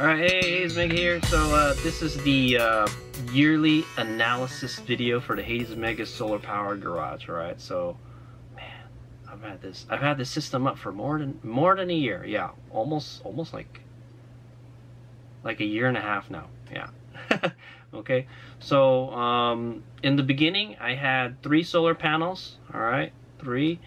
Alright, hey, HadesOmega here. So this is the yearly analysis video for the HadesOmega solar powered garage. Alright, so man, I've had this system up for more than a year. Yeah, almost like a year and a half now. Yeah. Okay, so in the beginning I had 3 solar panels. Alright, 3.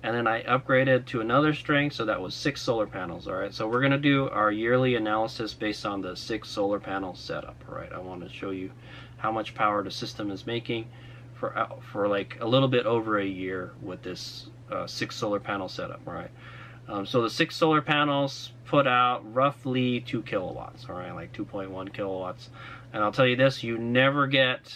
And then I upgraded to another string, so that was 6 solar panels. All right, so we're gonna do our yearly analysis based on the 6 solar panel setup. All right, I want to show you how much power the system is making for like a little bit over a year with this 6 solar panel setup. All right, so the 6 solar panels put out roughly 2 kilowatts. All right, like 2.1 kilowatts. And I'll tell you this: you never get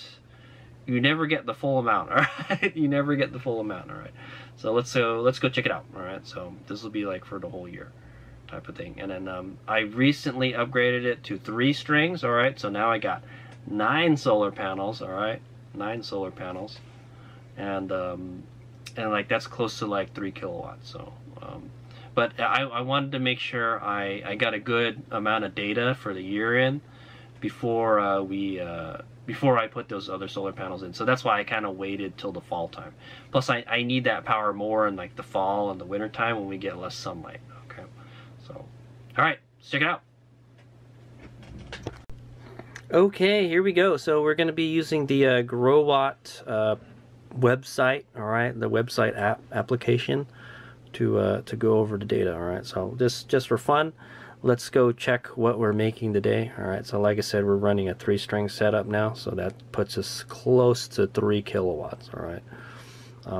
the full amount. All right, you never get the full amount. All right. So let's go check it out. All right, so this will be like for the whole year type of thing. And then I recently upgraded it to 3 strings. All right, so now I got 9 solar panels. All right, 9 solar panels, and like that's close to like 3 kilowatts. So but I wanted to make sure I got a good amount of data for the year in before before I put those other solar panels in. So that's why I kind of waited till the fall time. Plus I need that power more in like the fall and the winter time when we get less sunlight. Okay, so all right, let's check it out. Okay, here we go. So we're going to be using the GrowWatt website. All right, the website application to go over the data. All right, so just for fun, let's go check what we're making today. All right, so like I said, we're running a 3-string setup now, so that puts us close to 3 kilowatts. All right,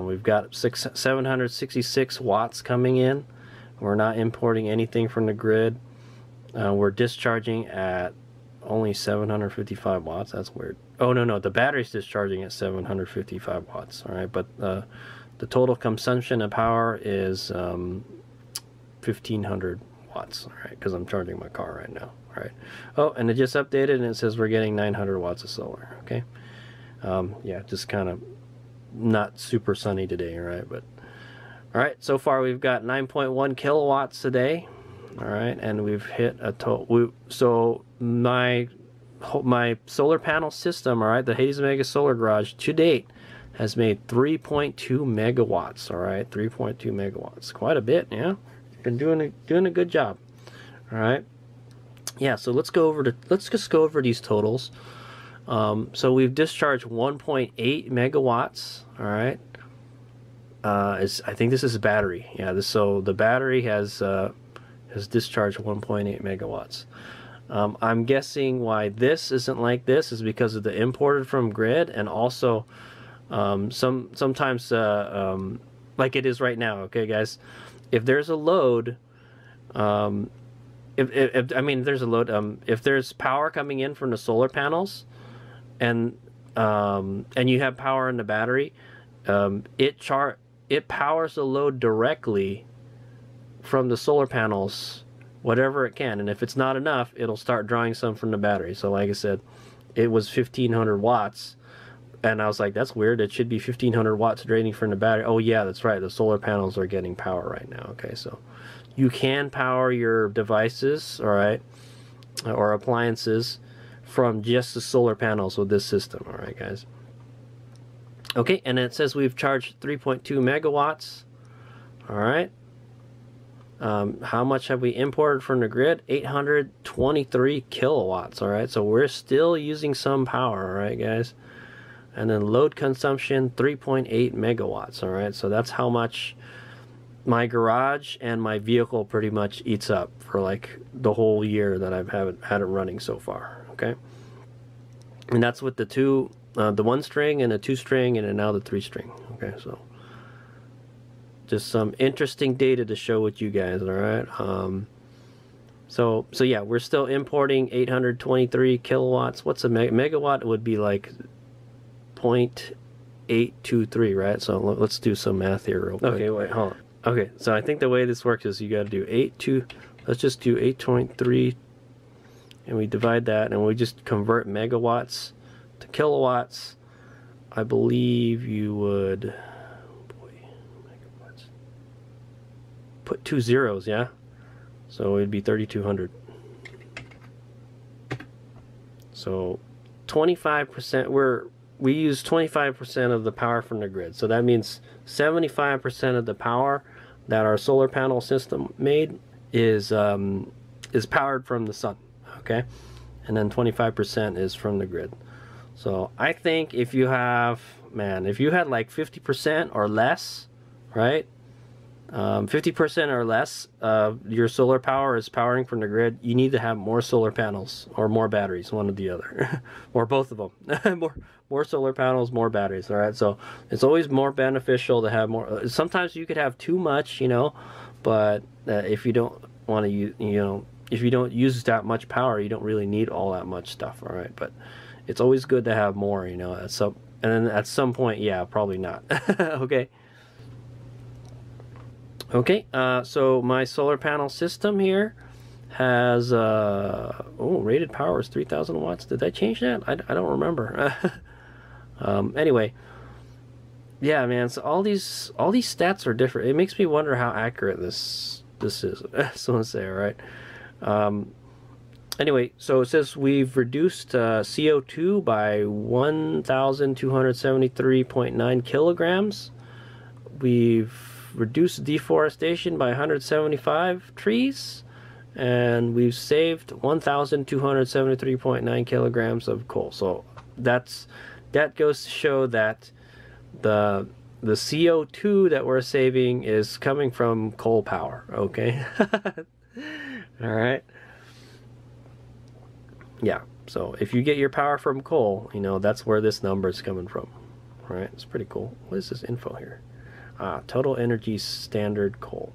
we've got 766 watts coming in. We're not importing anything from the grid. We're discharging at only 755 watts. That's weird. Oh no, the battery's discharging at 755 watts. All right, but the total consumption of power is 1500 watts. All right, because I'm charging my car right now. All right. Oh, and it just updated and it says we're getting 900 watts of solar. Okay. Yeah, just kind of not super sunny today. All right, but all right. So far we've got 9.1 kilowatts today. All right, and we've hit a total. So my solar panel system, all right, the HadesOmega Solar Garage to date has made 3.2 megawatts. All right, 3.2 megawatts. Quite a bit, yeah. Been doing a good job. All right, yeah. So let's just go over these totals. So we've discharged 1.8 megawatts. All right, I think this is a battery. Yeah, so the battery has discharged 1.8 megawatts. I'm guessing why this isn't like this is because of the imported from grid, and also sometimes like it is right now. Okay, guys. If there's a load, if there's power coming in from the solar panels, and you have power in the battery, it powers the load directly from the solar panels, whatever it can. And if it's not enough, it'll start drawing some from the battery. So like I said, it was 1500 watts. And I was like, that's weird. It should be 1500 watts draining from the battery. Oh yeah, that's right. The solar panels are getting power right now. Okay, so you can power your devices, all right, or appliances from just the solar panels with this system. All right, guys. Okay, and it says we've charged 3.2 megawatts. All right. How much have we imported from the grid? 823 kilowatts. All right, so we're still using some power. All right, guys. And then load consumption, 3.8 megawatts. All right, so that's how much my garage and my vehicle pretty much eats up for like the whole year that I've had it running so far. Okay, and that's with the 1 string and a 2 string and then now the 3 string. Okay, so just some interesting data to show with you guys. All right, so yeah, we're still importing 823 kilowatts. What's a megawatt? It would be like 0.823, right? So let's do some math here real quick. Okay, wait, hold on. Okay, so I think the way this works is you got to do let's just do 8.3, and we divide that, and we just convert megawatts to kilowatts. I believe you would, megawatts, put 2 zeros, yeah? So it'd be 3200. So 25%, we use 25% of the power from the grid. So that means 75% of the power that our solar panel system made is powered from the sun, okay? And then 25% is from the grid. So I think if you have, man, if you had like 50% or less, right? 50% or less of your solar power is powering from the grid, you need to have more solar panels or more batteries, one or the other, or both of them. more solar panels, more batteries. All right, so it's always more beneficial to have more. Sometimes you could have too much, you know, but if you don't want to use, you know, if you don't use that much power, you don't really need all that much stuff. All right, but it's always good to have more, you know. And then at some point, yeah, probably not. Okay. Okay, so my solar panel system here has, rated power is 3,000 watts. Did I change that? I don't remember. Anyway, yeah, man, so all these stats are different. It makes me wonder how accurate this is. So let's say, all right. Anyway, so it says we've reduced CO2 by 1,273.9 kilograms. We've reduced deforestation by 175 trees, and we've saved 1,273.9 kilograms of coal. So that goes to show that the CO2 that we're saving is coming from coal power. Okay. All right. Yeah. So if you get your power from coal, you know, that's where this number is coming from. All right. It's pretty cool. What is this info here? Total energy standard coal.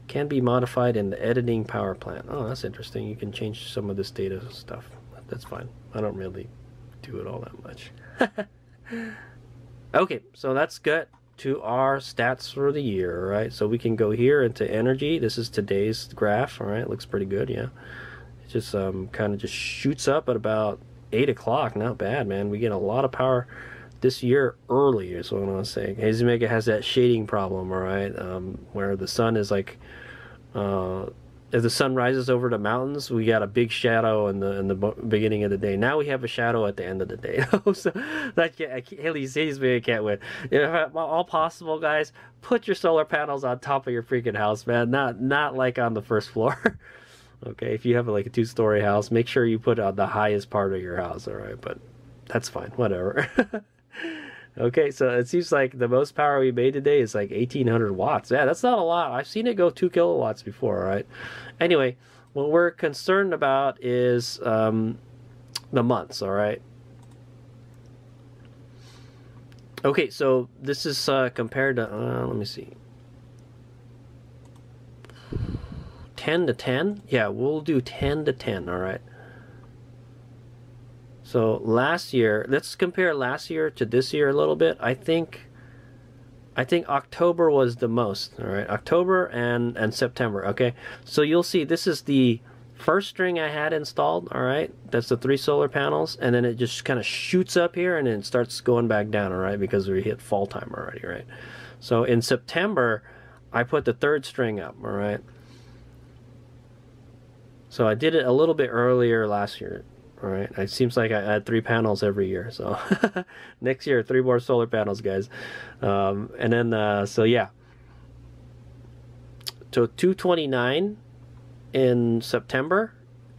Can be modified in the editing power plant. Oh, that's interesting. You can change some of this data stuff. That's fine. I don't really do it all that much. Okay, so that's good to our stats for the year, all right? So we can go here into energy. This is today's graph, all right? Looks pretty good, yeah. It just kind of just shoots up at about 8 o'clock. Not bad, man. We get a lot of power this year early, is what I want to say. HadesOmega has that shading problem, all right, where the sun is like, as the sun rises over the mountains, we got a big shadow in the beginning of the day. Now we have a shadow at the end of the day. So that HadesOmega can't win. If all possible, guys, put your solar panels on top of your freaking house, man. Not like on the first floor. Okay, if you have like a 2-story house, make sure you put it on the highest part of your house, all right? But that's fine, whatever. Okay, so it seems like the most power we made today is like 1,800 watts. Yeah, that's not a lot. I've seen it go 2 kilowatts before, all right? Anyway, what we're concerned about is the months, all right? Okay, so this is compared to, let me see. 10 to 10? Yeah, we'll do 10 to 10, all right? So last year, let's compare last year to this year a little bit. I think October was the most, all right? October and September, okay? So you'll see this is the first string I had installed, all right? That's the 3 solar panels, and then it just kind of shoots up here and then it starts going back down, all right? Because we hit fall time already, right? So in September, I put the 3rd string up, all right? So I did it a little bit earlier last year. All right, it seems like I add 3 panels every year. So next year, 3 more solar panels, guys. And then, so yeah. So 229 in September.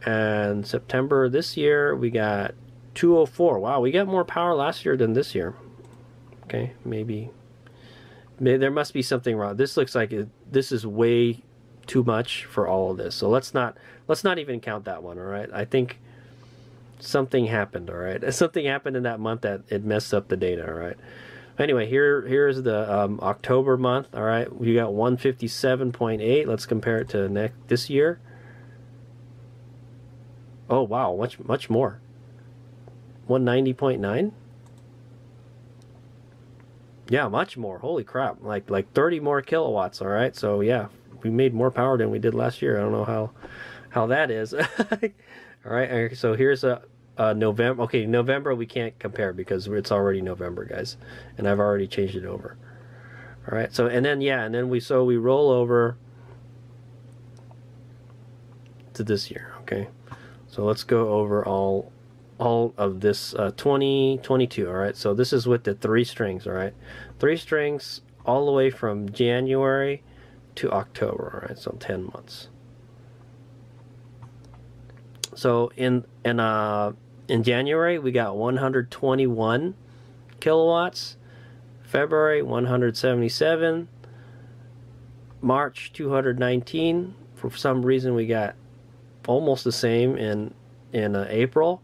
And September this year, we got 204. Wow, we got more power last year than this year. Okay, maybe there must be something wrong. This looks like this is way too much for all of this. So let's not even count that one, all right? I think something happened, all right? Something happened in that month that it messed up the data, all right? Anyway, here's the October month, all right? We got 157.8. Let's compare it to this year. Oh, wow, much more. 190.9? Yeah, much more. Holy crap. Like 30 more kilowatts, all right? So, yeah, we made more power than we did last year. I don't know how that is. All right, so here's a November. Okay, November we can't compare because it's already November, guys, and I've already changed it over. All right, so and then we roll over to this year. Okay, so let's go over all all of this 2022. All right, so this is with the 3 strings. All right, 3 strings all the way from January to October. All right, so 10 months. So in January we got 121 kilowatts, February 177, March 219. For some reason we got almost the same in April,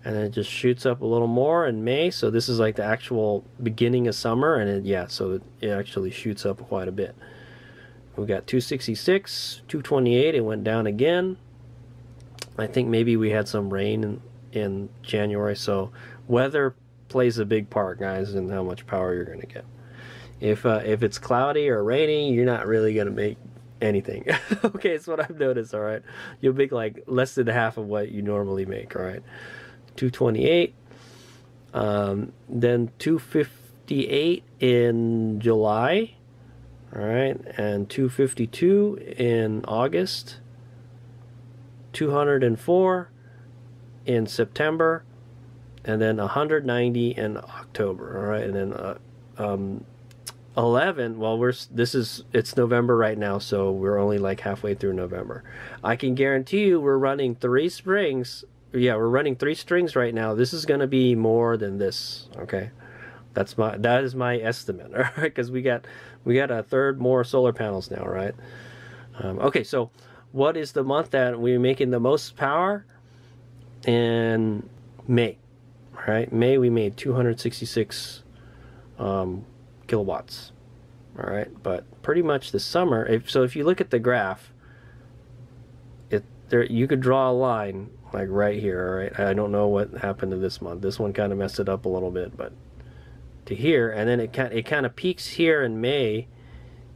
and then it just shoots up a little more in May. So this is like the actual beginning of summer, and so it actually shoots up quite a bit. We got 266, 228. It went down again. I think maybe we had some rain in January, so weather plays a big part, guys, in how much power you're going to get. If it's cloudy or rainy, you're not really going to make anything. Okay, it's what I've noticed. All right, you'll make like less than half of what you normally make. All right, 228, then 258 in July. All right, and 252 in August, 204 in September, and then 190 in October. All right, and then 11. Well, it's November right now, so we're only like halfway through November. I can guarantee you we're running 3 strings. Yeah, we're running 3 strings right now. This is going to be more than this. Okay, that is my estimate. All right, because we got a third more solar panels now. Right. Okay, so what is the month that we're making the most power? In May. All right, May we made 266 kilowatts. All right, but pretty much the summer. If you look at the graph, you could draw a line like right here. All right, I don't know what happened to this month. This one kind of messed it up a little bit, but to here, and then it kind of peaks here in May.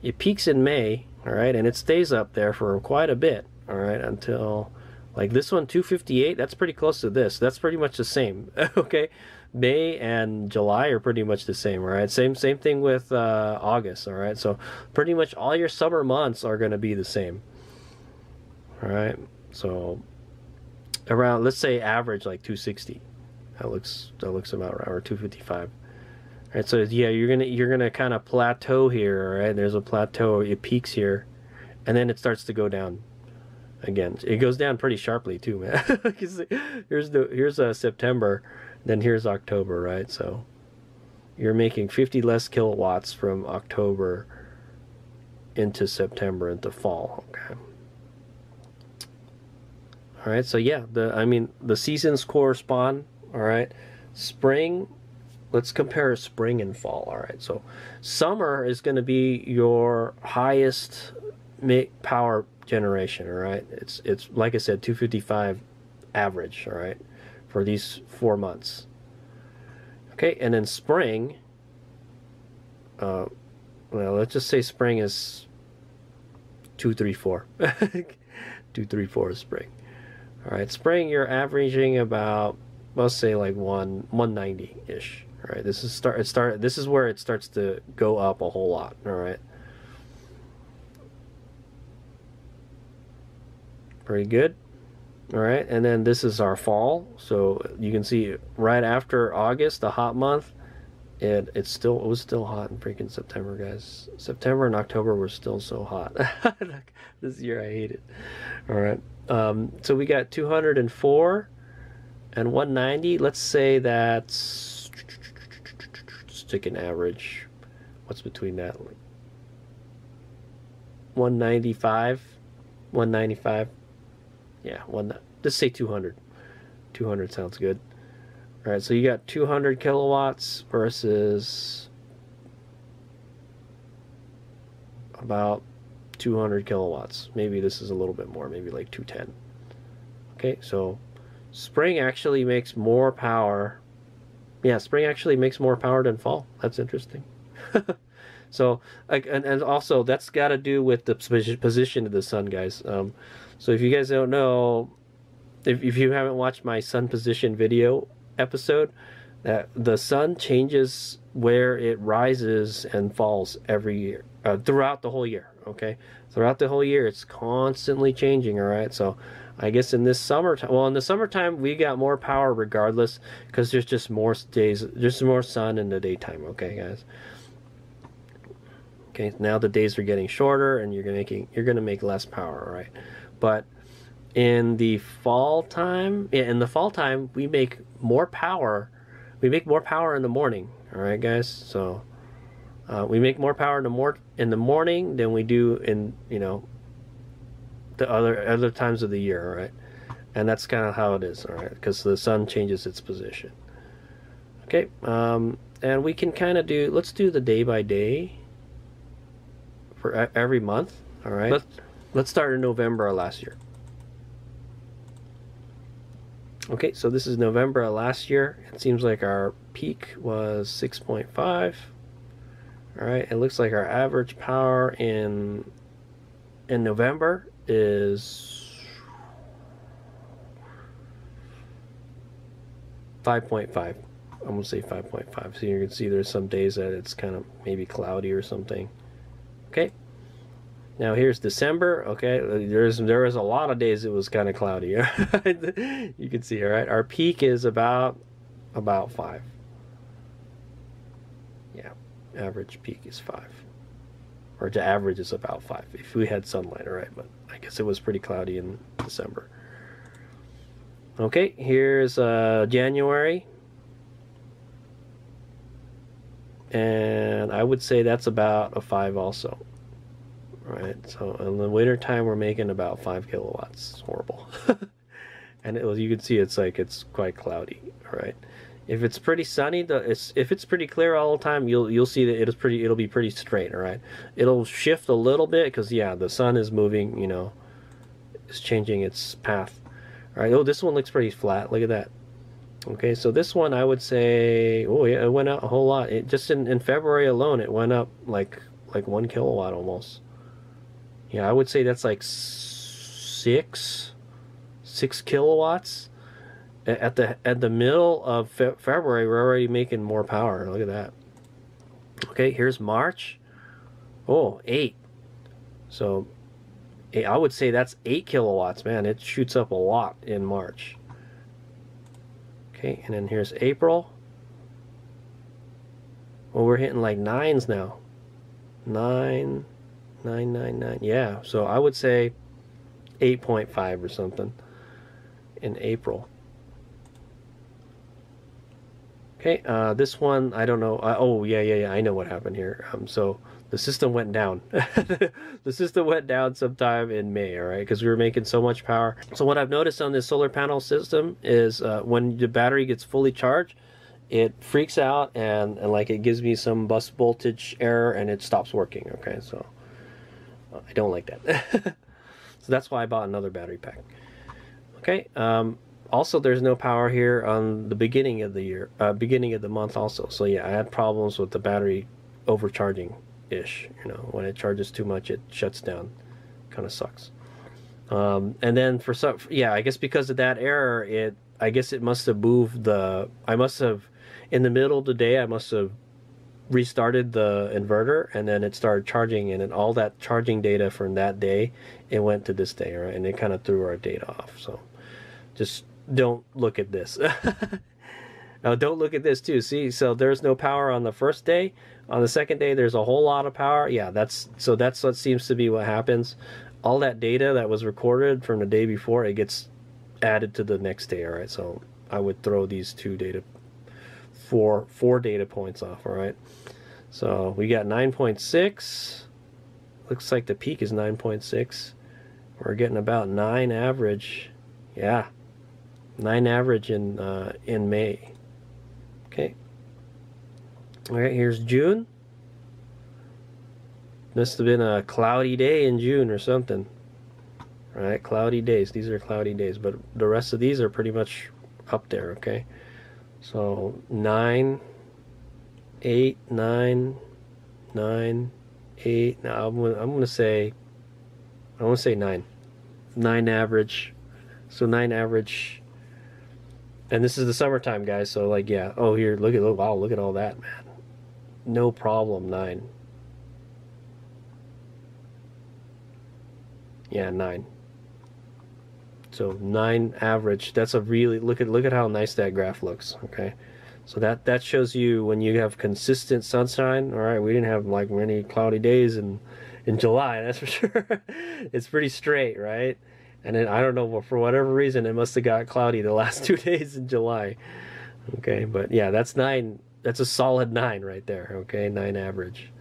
It peaks in May. All right, and it stays up there for quite a bit. All right, until like this one, 258. That's pretty close to this. That's pretty much the same. Okay. May and July are pretty much the same, all right? Same thing with August, all right? So pretty much all your summer months are going to be the same, all right? So around, let's say average like 260. That looks about right, or 255. All right, so yeah, you're gonna kind of plateau here, all right? There's a plateau. It peaks here, and then it starts to go down again. It goes down pretty sharply too, man. here's September. Then here's October, right? So you're making 50 less kilowatts from October into September into fall. Okay. All right. So yeah, the seasons correspond. All right. Spring. Let's compare spring and fall. All right. So summer is going to be your highest power generation. All right. It's like I said, 255 average. All right. For these 4 months. Okay, and then spring, well, let's just say spring is 234. 234 is spring. All right, spring you're averaging about, let's say like 190-ish. All right, this is where it starts to go up a whole lot. All right. Pretty good. All right, and then this is our fall. So you can see right after August, the hot month, it was still hot in freaking September, guys. September and October were still so hot. This year I hate it. All right, so we got 204 and 190. Let's say that's, just take an average. What's between that? 195, 195. Yeah, let's say 200. 200 sounds good. All right, so you got 200 kilowatts versus about 200 kilowatts. Maybe this is a little bit more, maybe like 210. Okay, so spring actually makes more power. Yeah, spring actually makes more power than fall. That's interesting. So, and also that's got to do with the position of the sun, guys. So if you guys don't know, if you haven't watched my sun position video episode, that the sun changes where it rises and falls every year, throughout the whole year. okay? Throughout the whole year, it's constantly changing, all right? So I guess in this summertime, well, in the summertime, we got more power regardless because there's just more days, just more sun in the daytime, okay, guys? Okay, now the days are getting shorter and you're gonna make less power, all right? But in the fall time, yeah, in the fall time, we make more power. We make more power in the morning, all right, guys? So we make more power in the morning than we do in, you know, the other times of the year, all right? And that's kind of how it is, all right? Because the sun changes its position. Okay, and we can kind of do, let's do the day by day for every month, all right? Let's start in November of last year. Okay, so this is November of last year. It seems like our peak was 6.5. All right, it looks like our average power in November is 5.5. I'm gonna say 5.5. So you can see there's some days that it's kind of maybe cloudy or something. Okay. Now here's December. Okay, there was a lot of days it was kind of cloudy. You can see, all right. Our peak is about 5. Yeah, average peak is 5, or the average is about 5 if we had sunlight, all right. But I guess it was pretty cloudy in December. Okay, here's January, and I would say that's about a 5 also. Right, so in the winter time we're making about 5 kilowatts. It's horrible. And you can see it's quite cloudy. All right, if it's pretty sunny, if it's pretty clear all the time, you'll see that it'll be pretty straight. All right, it'll shift a little bit because, yeah, the sun is moving, you know, it's changing its path. All right, oh, this one looks pretty flat. Look at that. Okay, so this one I would say, oh yeah, it went up a whole lot. It just in February alone, it went up like 1 kilowatt almost. Yeah, I would say that's like 6 kilowatts. At the middle of February, we're already making more power. Look at that. Okay, here's March. Oh, 8. So I would say that's 8 kilowatts. Man, it shoots up a lot in March. Okay, and then here's April. Well, we're hitting like 9s now. 9. Yeah, so I would say 8.5 or something in April. Okay, this one, I don't know. Oh, yeah, I know what happened here. So the system went down. The system went down sometime in May, all right, because we were making so much power. So what I've noticed on this solar panel system is when the battery gets fully charged, it freaks out and like it gives me some bus voltage error and it stops working, okay? So I don't like that. So that's why I bought another battery pack. Okay, also there's no power here on the beginning of the year, beginning of the month also. So yeah, I had problems with the battery overcharging-ish. You know, when it charges too much, it shuts down. Kind of sucks. And then for some, yeah, I guess because of that error, I guess it must have moved in the middle of the day, I must have restarted the inverter, and then it started charging, and then all that charging data from that day, it went to this day, right? And it kind of threw our data off. So just don't look at this. Now don't look at this too. See, so there's no power on the first day. On the second day, there's a whole lot of power. Yeah, that's what seems to be what happens. All that data that was recorded from the day before, it gets added to the next day, all right? So I would throw these four data points off, all right? So we got 9.6. Looks like the peak is 9.6. We're getting about 9 average. Yeah, 9 average in May. Okay. All right, here's June. Must have been a cloudy day in June or something. All right, cloudy days. These are cloudy days, but the rest of these are pretty much up there, okay? So 9, 8, 9, 9, 8. Now I'm gonna say 9. 9 average. So 9 average. And this is the summertime, guys. So like, yeah. Oh, here, wow, look at all that, man. No problem, 9. Yeah, 9. So 9 average. That's a really look at how nice that graph looks. Okay, so that shows you when you have consistent sunshine. All right, we didn't have like many cloudy days in July. That's for sure. It's pretty straight, right? And then I don't know, for whatever reason, it must have got cloudy the last 2 days in July. Okay, but yeah, that's 9. That's a solid 9 right there. Okay, 9 average.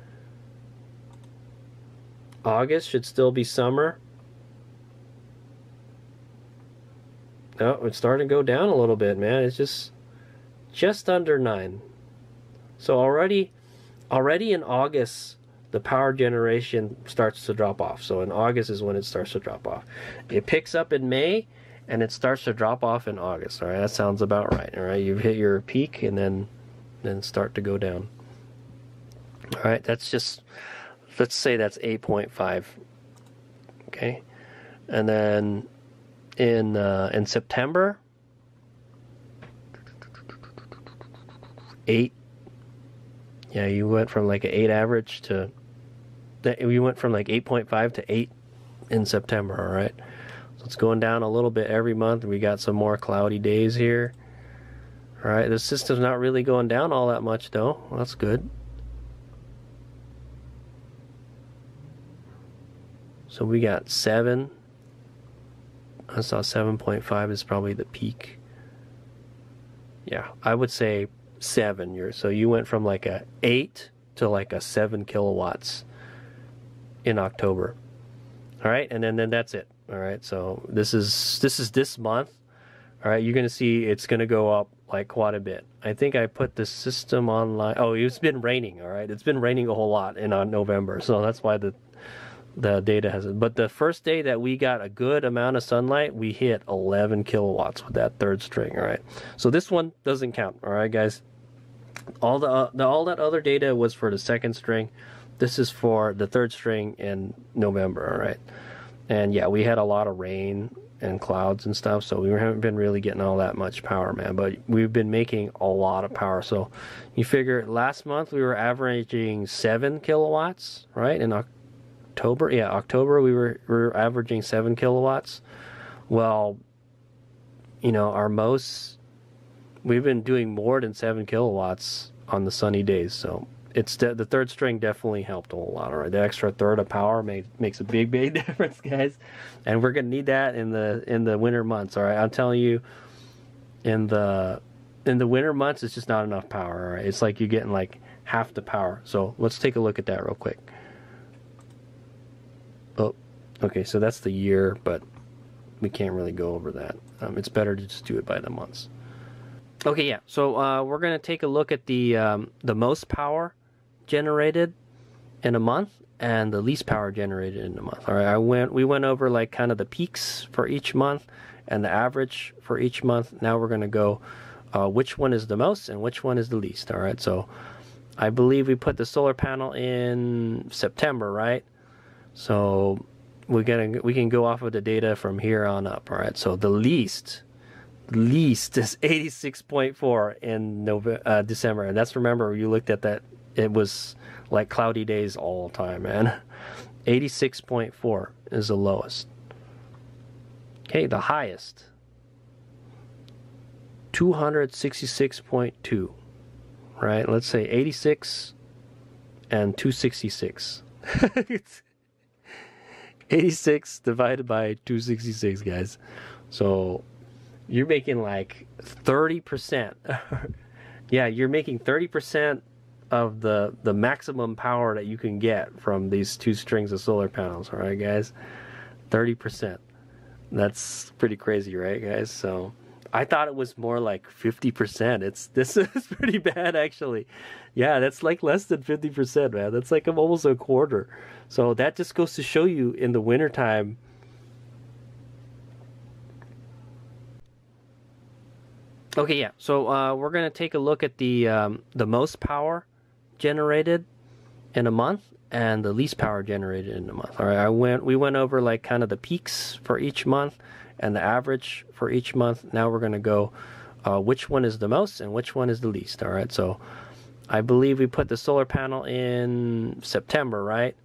August should still be summer. Oh, it's starting to go down a little bit, man. It's just under 9. So already in August, the power generation starts to drop off. So in August is when it starts to drop off. It picks up in May, and it starts to drop off in August. All right, that sounds about right. All right, you've hit your peak, and then start to go down. All right, that's just, let's say that's 8.5. Okay, and then in September, 8. Yeah, you went from like an 8 average to, we went from like 8.5 to 8 in September. All right, so it's going down a little bit every month. We got some more cloudy days here. All right, the system's not really going down all that much though. Well, that's good. So we got 7. I saw 7.5 is probably the peak. Yeah, I would say 7. So you went from like a 8 to like a 7 kilowatts in October. All right, and then that's it. All right, so this is this month. All right, you're gonna see it's gonna go up like quite a bit. I think I put the system online. Oh, it's been raining. All right, it's been raining a whole lot in November, so that's why the data hasn't. But the first day that we got a good amount of sunlight, we hit 11 kilowatts with that third string. All right, so this one doesn't count. All right, guys. All that other data was for the second string. This is for the third string in November. All right, and yeah, we had a lot of rain and clouds and stuff, so we haven't been really getting all that much power, man. But we've been making a lot of power. So you figure last month we were averaging 7 kilowatts, right? In October, yeah, October we were averaging 7 kilowatts. Well, you know, we've been doing more than 7 kilowatts on the sunny days. So it's the third string definitely helped a whole lot. All right, the extra third of power makes a big difference, guys, and we're gonna need that in the winter months. All right, I'm telling you, in the winter months, it's just not enough power. All right, it's like you're getting like half the power. So let's take a look at that real quick. Oh, okay, so that's the year, but we can't really go over that. It's better to just do it by the months. Okay, yeah. So we're gonna take a look at the most power generated in a month and the least power generated in a month. All right, we went over like kind of the peaks for each month and the average for each month. Now we're gonna go which one is the most and which one is the least. All right, so I believe we put the solar panel in September, right? So we can go off of the data from here on up. All right, so the least is 86.4 in December, and that's, remember, you looked at that, it was like cloudy days all the time, man. 86.4 is the lowest. Okay, the highest, 266.2. Right, let's say 86 and 266. It's 86 divided by 266, guys. So you're making like 30%. Yeah, you're making 30% of the maximum power that you can get from these 2 strings of solar panels. All right, guys, 30%. That's pretty crazy, right, guys? So I thought it was more like 50%. This is pretty bad, actually. Yeah, that's like less than 50%, man. That's like almost a quarter. So that just goes to show you in the wintertime. Okay, yeah. So we're gonna take a look at the most power generated in a month and the least power generated in a month. All right, we went over like kind of the peaks for each month and the average for each month. Now we're gonna go which one is the most and which one is the least. All right, so I believe we put the solar panel in September, right?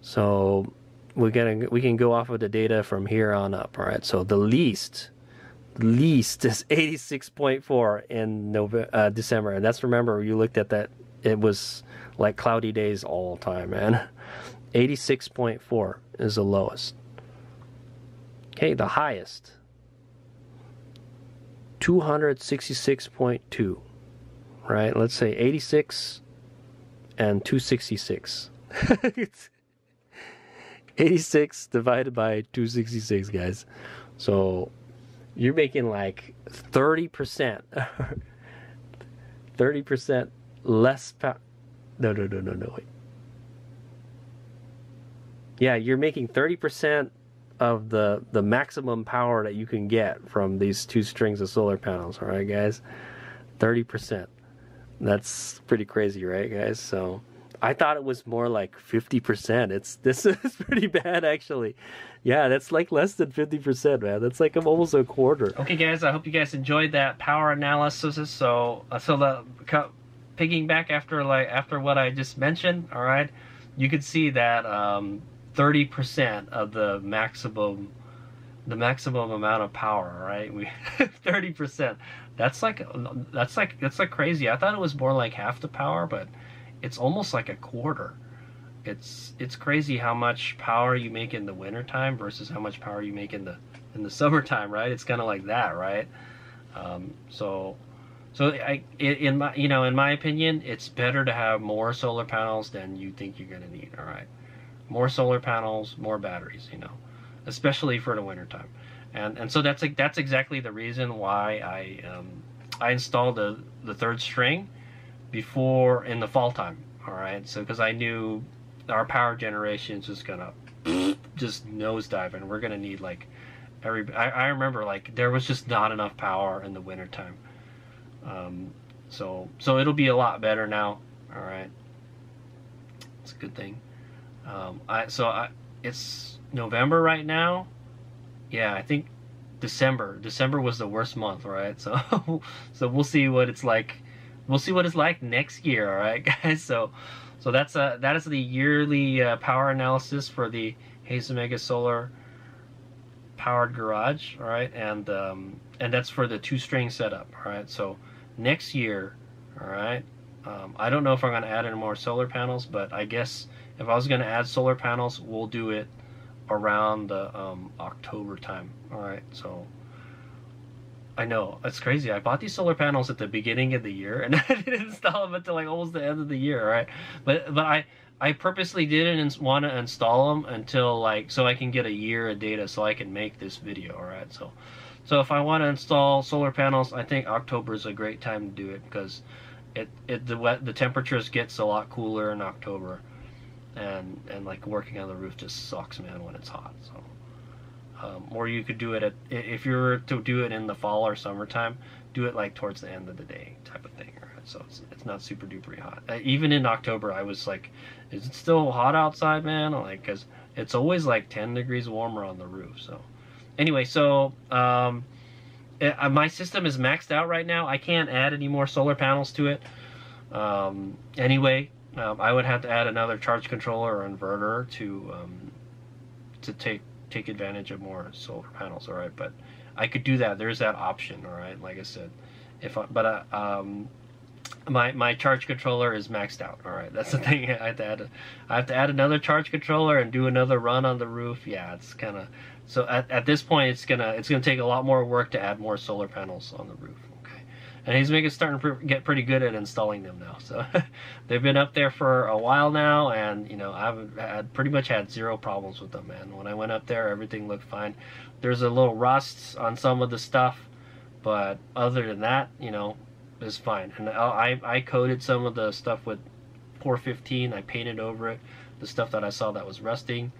So we can go off of the data from here on up. All right, so the least is 86.4 in December, and that's, remember, you looked at that, it was like cloudy days all the time, man. 86.4 is the lowest. Okay, the highest, 266.2. Right, let's say 86 and 266. 86 divided by 266, guys. So you're making like 30%. 30% less power. No, wait. Yeah, you're making 30% of the maximum power that you can get from these 2 strings of solar panels. All right, guys? 30%. That's pretty crazy, right, guys? So I thought it was more like 50%. This is pretty bad, actually. Yeah, that's like less than 50%, man. That's like almost a quarter. Okay, guys, I hope you guys enjoyed that power analysis. So picking back after what I just mentioned, all right, you could see that 30% of the maximum amount of power, right? 30%. That's like crazy. I thought it was more like half the power, but it's almost like a quarter. It's crazy how much power you make in the wintertime versus how much power you make in the summertime, right? It's kind of like that, right? In my opinion, it's better to have more solar panels than you think you're gonna need. All right, more solar panels, more batteries, especially for the wintertime. And so that's exactly the reason why I installed the 3rd string before in the fall time. All right, so because I knew our power generation is just gonna just nosedive, and we're gonna need like I remember like there was just not enough power in the wintertime. So it'll be a lot better now. All right, it's a good thing. It's November right now. Yeah, I think December was the worst month, right? So we'll see what it's like. We'll see what it's like next year, all right, guys? So that is the yearly power analysis for the HadesOmega solar powered garage, all right? And that's for the 2-string setup, all right? So next year, all right, I don't know if I'm going to add any more solar panels, but I guess if I was going to add solar panels, we'll do it around the October time. All right, so I know it's crazy. I bought these solar panels at the beginning of the year, and I didn't install them until like almost the end of the year. All right, but I purposely didn't want to install them until like so I can get a year of data so I can make this video. All right, so if I want to install solar panels, I think October is a great time to do it because the temperatures gets a lot cooler in October. And like working on the roof just sucks, man, when it's hot. So or you could do it if you were to do it in the fall or summertime, do it like towards the end of the day type of thing, right? So it's not super duper hot. Even in October I was like, is it still hot outside, man? Like, because it's always like 10 degrees warmer on the roof. So anyway, so my system is maxed out right now. I can't add any more solar panels to it. Anyway, I would have to add another charge controller or inverter to take advantage of more solar panels. All right, but I could do that. There's that option. All right, like I said, my charge controller is maxed out. All right, that's the thing. I have to add another charge controller and do another run on the roof. Yeah, it's kind of so at this point it's gonna take a lot more work to add more solar panels on the roof. And HadesOmega's starting to get pretty good at installing them now. So they've been up there for a while now, and I've pretty much had 0 problems with them, man. When I went up there, everything looked fine. There's a little rust on some of the stuff, but other than that, it's fine. And I coated some of the stuff with Pour 15. I painted over it the stuff that I saw that was rusting,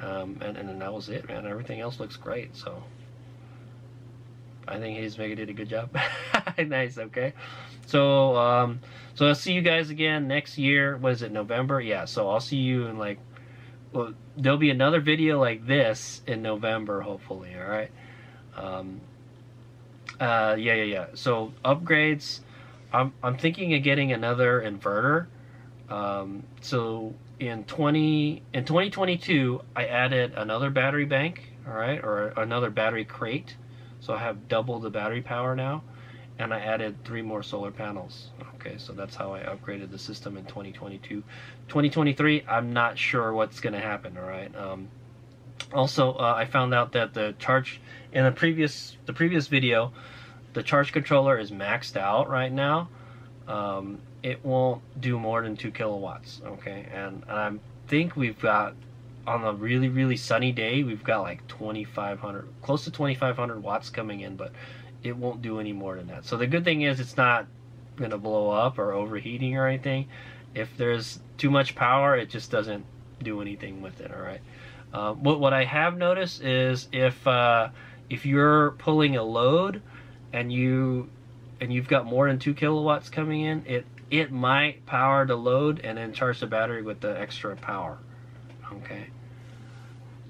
and then that was it, man. Everything else looks great. So I think HadesOmega did a good job. Nice, okay. So I'll see you guys again next year. What is it, November? Yeah, so I'll see you in there'll be another video like this in November, hopefully, all right? So upgrades, I'm thinking of getting another inverter. So in 2022, I added another battery bank, all right, or another battery crate. So I have double the battery power now, and I added 3 more solar panels. Okay, so that's how I upgraded the system in 2022. 2023, I'm not sure what's going to happen. All right. Also, I found out that the charge in the previous video, the charge controller is maxed out right now. It won't do more than 2 kilowatts. Okay, and I think we've got, on a really sunny day, we've got like 2,500, close to 2,500 watts coming in, but it won't do any more than that. So the good thing is it's not going to blow up or overheating or anything. If there's too much power, it just doesn't do anything with it. All right. What I have noticed is if you're pulling a load and you've got more than 2 kilowatts coming in, it might power the load and then charge the battery with the extra power. Okay,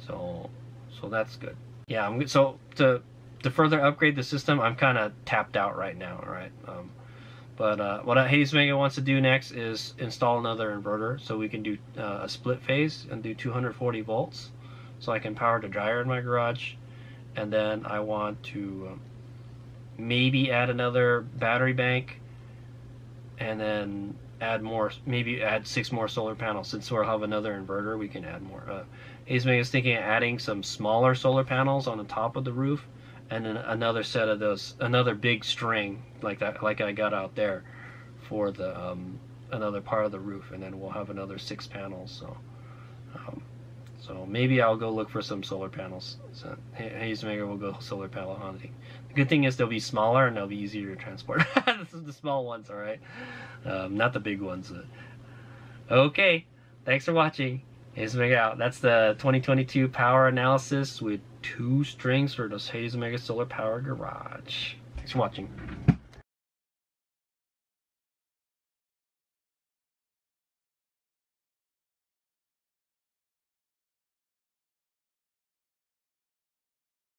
so that's good. Yeah, so to further upgrade the system, I'm kind of tapped out right now. All right, but what HadesOmega wants to do next is install another inverter so we can do a split phase and do 240 volts, so I can power the dryer in my garage, and then I want to maybe add another battery bank, and then maybe add 6 more solar panels. Since we'll have another inverter, we can add more. HadesOmega is thinking of adding some smaller solar panels on the top of the roof, and then another set of those, another big string like that, like I got out there, for the another part of the roof, and then we'll have another 6 panels. So maybe I'll go look for some solar panels. So HadesOmega will go solar panel hunting. The good thing is they'll be smaller and they'll be easier to transport. This is the small ones, all right? Not the big ones. Okay, thanks for watching. HadesOmega out. That's the 2022 power analysis with 2 strings for this HadesOmega Solar Power Garage. Thanks for watching.